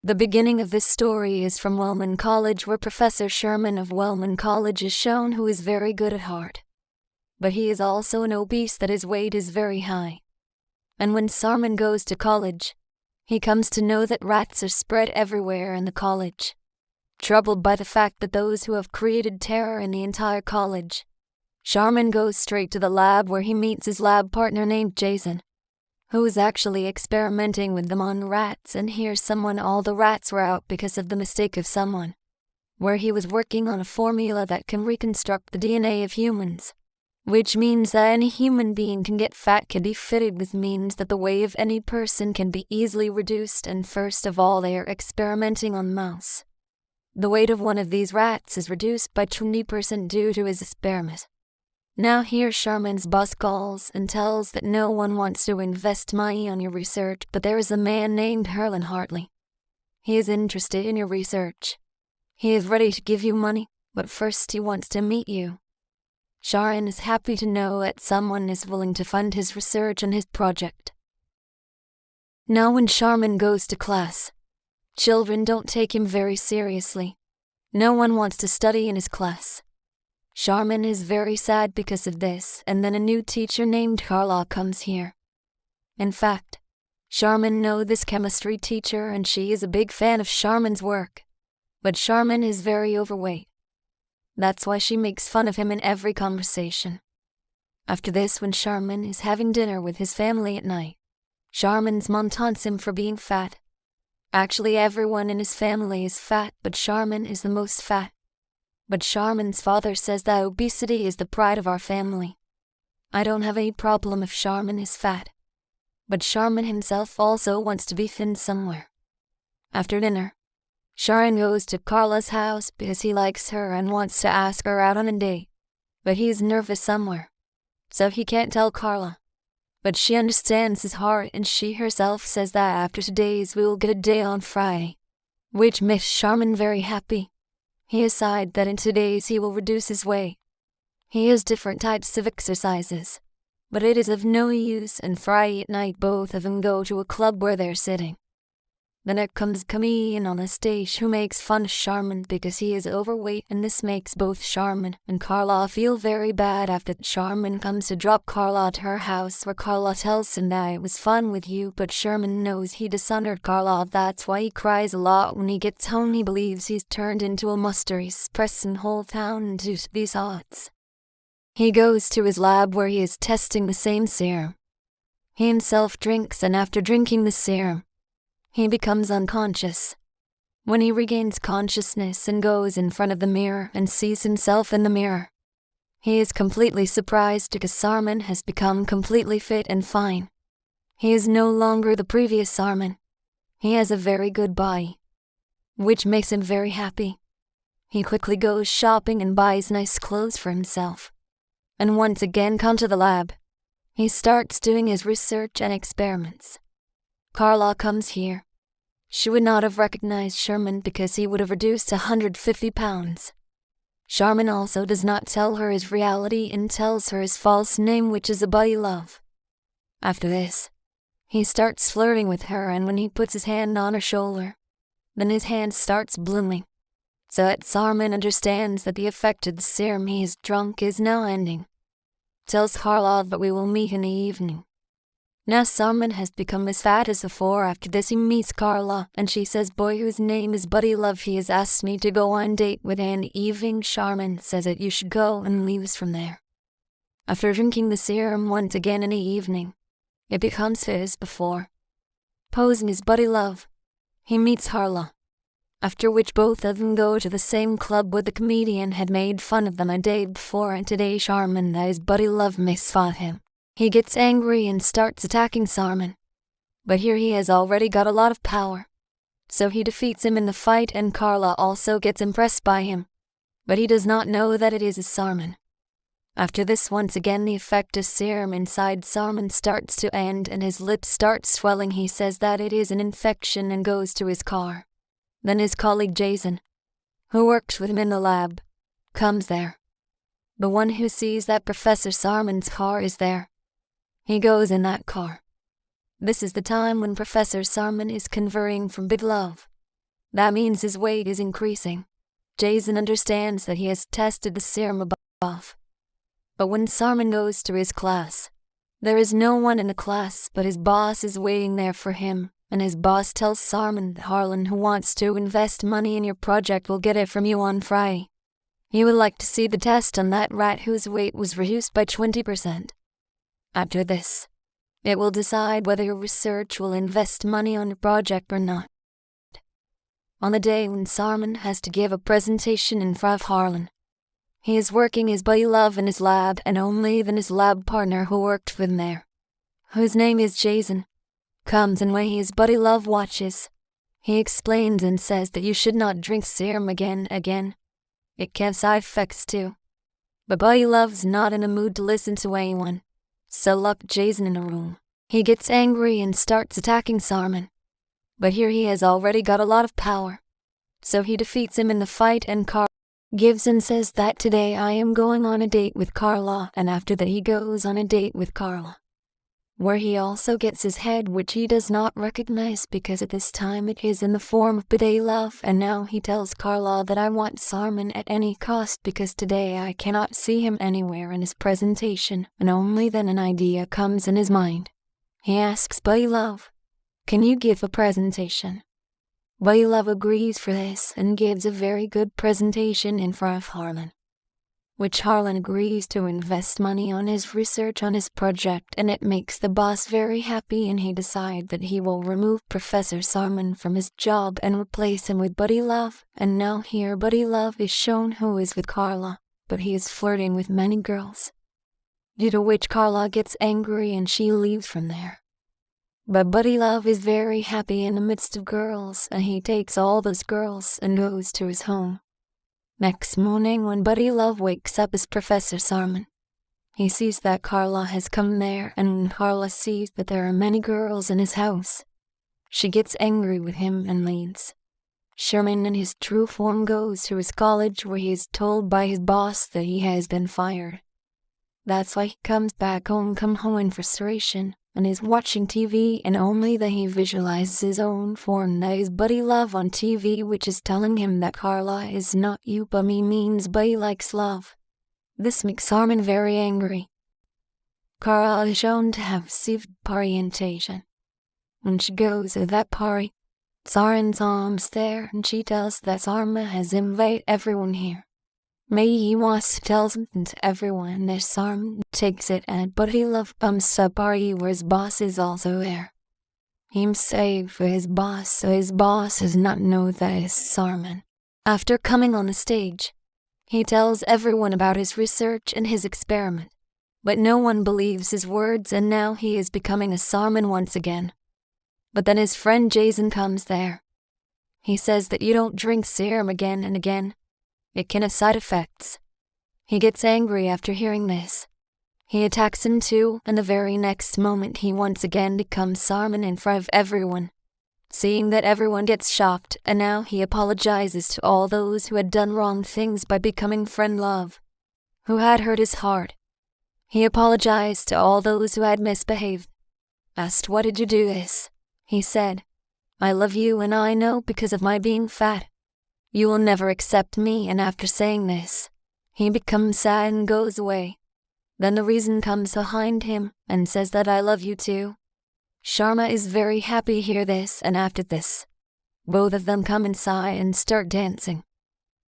The beginning of this story is from Wellman College, where Professor Sherman of Wellman College is shown who is very good at heart. But he is also an obese that his weight is very high. And when Sarman goes to college, he comes to know that rats are spread everywhere in the college. Troubled by the fact that those who have created terror in the entire college, Sharman goes straight to the lab where he meets his lab partner named Jason, who is actually experimenting with them on rats, and hears all the rats were out because of the mistake of someone, where he was working on a formula that can reconstruct the DNA of humans, which means that any human being can get fat, can be fitted with means that the weight of any person can be easily reduced, and first of all they are experimenting on mouse. The weight of one of these rats is reduced by 20% due to his experiment. Now here Sharman's boss calls and tells that no one wants to invest money on your research, but there is a man named Herlin Hartley. He is interested in your research. He is ready to give you money, but first he wants to meet you. Sharon is happy to know that someone is willing to fund his research and his project. Now when Sharman goes to class, children don't take him very seriously. No one wants to study in his class. Sharman is very sad because of this, and then a new teacher named Carla comes here. In fact, Sharman knows this chemistry teacher and she is a big fan of Sharman's work. But Sharman is very overweight. That's why she makes fun of him in every conversation. After this, when Sharman is having dinner with his family at night, Sharman's mom taunts him for being fat. Actually, everyone in his family is fat, but Sharman is the most fat. But Sharman's father says that obesity is the pride of our family. I don't have any problem if Sharman is fat. But Sharman himself also wants to be thin somewhere. After dinner, Sharman goes to Carla's house because he likes her and wants to ask her out on a date. But he's nervous somewhere, so he can't tell Carla. But she understands his heart, and she herself says that after today's we will get a day on Friday, which makes Sharman very happy. He decides that in today's he will reduce his weight. He has different types of exercises, but it is of no use, and Friday at night both of them go to a club where they're sitting. Then there comes a comedian on the stage who makes fun of Sharman because he is overweight, and this makes both Sharman and Carla feel very bad. After Sharman comes to drop Carla to her house, where Carla tells him that it was fun with you, but Sharman knows he dishonored Carla. That's why he cries a lot when he gets home. He believes he's turned into a monster. He's pressing the whole town into these odds. He goes to his lab where he is testing the same serum. He himself drinks, and after drinking the serum, he becomes unconscious. When he regains consciousness and goes in front of the mirror and sees himself in the mirror, he is completely surprised because Sarman has become completely fit and fine. He is no longer the previous Sarman. He has a very good body, which makes him very happy. He quickly goes shopping and buys nice clothes for himself. And once again come to the lab. He starts doing his research and experiments. Carla comes here. She would not have recognized Sharman because he would have reduced 150 pounds. Sharman also does not tell her his reality and tells her his false name, which is a buddy love. After this, he starts flirting with her, and when he puts his hand on her shoulder, then his hand starts blooming. So that Sharman understands that the effect of the serum he has drunk is now ending. Tells Carla that we will meet in the evening. Now Sharman has become as fat as before. After this he meets Carla, and she says, boy whose name is Buddy Love, he has asked me to go on a date with him in the evening. Sharman says that you should go, and leaves from there. After drinking the serum once again in the evening, it becomes fit as before. Posing as Buddy Love, he meets Carla. After which both of them go to the same club where the comedian had made fun of them a day before, and today Sharman, that is Buddy Love, makes fun of him. He gets angry and starts attacking Sarman. But here he has already got a lot of power. So he defeats him in the fight, and Carla also gets impressed by him. But he does not know that it is Sarman. After this, once again the effect of serum inside Sarman starts to end, and his lips start swelling. He says that it is an infection and goes to his car. Then his colleague Jason, who works with him in the lab, comes there. The one who sees that Professor Sarman's car is there. He goes in that car. This is the time when Professor Sarman is converting from Big Love That means his weight is increasing. Jason understands that he has tested the serum above. But when Sarman goes to his class, there is no one in the class, but his boss is waiting there for him, and his boss tells Sarman that Harlan, who wants to invest money in your project, will get it from you on Friday. He would like to see the test on that rat whose weight was reduced by 20%. After this, it will decide whether your research will invest money on your project or not. On the day when Sarman has to give a presentation in front of Harlan, he is working his buddy Love in his lab, and only then his lab partner who worked with him there, whose name is Jason, comes, and when his buddy Love watches, he explains and says that you should not drink serum again. It can have side effects too. But buddy Love's not in a mood to listen to anyone, so lock Jason in a room. He gets angry and starts attacking Sarman. But here he has already got a lot of power, so he defeats him in the fight, and Carl gives and says that today I am going on a date with Carla, and after that he goes on a date with Carla, where he also gets his head, which he does not recognize because at this time it is in the form of Bidet Love, and now he tells Carla that I want Sarman at any cost because today I cannot see him anywhere in his presentation, and only then an idea comes in his mind. He asks Buddy Love, "Can you give a presentation?" Buddy Love agrees for this and gives a very good presentation in front of Harlan, which Harlan agrees to invest money on his research on his project, and it makes the boss very happy, and he decides that he will remove Professor Sarman from his job and replace him with Buddy Love. And now here Buddy Love is shown who is with Carla, but he is flirting with many girls, due to which Carla gets angry and she leaves from there. But Buddy Love is very happy in the midst of girls, and he takes all those girls and goes to his home. Next morning, when Buddy Love wakes up as Professor Sarman, he sees that Carla has come there, and when Carla sees that there are many girls in his house, she gets angry with him and leaves. Sherman in his true form goes to his college, where he is told by his boss that he has been fired. That's why he comes back home, in frustration, and is watching TV, and only then he visualizes his own form, that is Buddy Love on TV, which is telling him that Carla is not you but me, means Buddy likes love. This makes Sarman very angry. Carla is shown to have received orientation. When she goes to that party, Sarman's mom's there, and she tells that Sarman has invited everyone here. Maybe he wants to tell something to everyone, that Sarman takes it, and Buddy Love comes to a party where his boss is also there. He's saved for his boss, so his boss does not know that it's Sarman. After coming on the stage, he tells everyone about his research and his experiment, but no one believes his words, and now he is becoming a Sarman once again. But then his friend Jason comes there. He says that you don't drink serum again and again. It can have side effects. He gets angry after hearing this. He attacks him too, and the very next moment he once again becomes Sarman in front of everyone. Seeing that everyone gets shocked, and now he apologizes to all those who had done wrong things by becoming friend Love, who had hurt his heart. He apologized to all those who had misbehaved. Asked, "Why did you do this?" He said, "I love you, and I know because of my being fat you will never accept me," and after saying this, he becomes sad and goes away. Then the reason comes behind him and says that "I love you too." Sharma is very happy to hear this, and after this, both of them come inside and start dancing.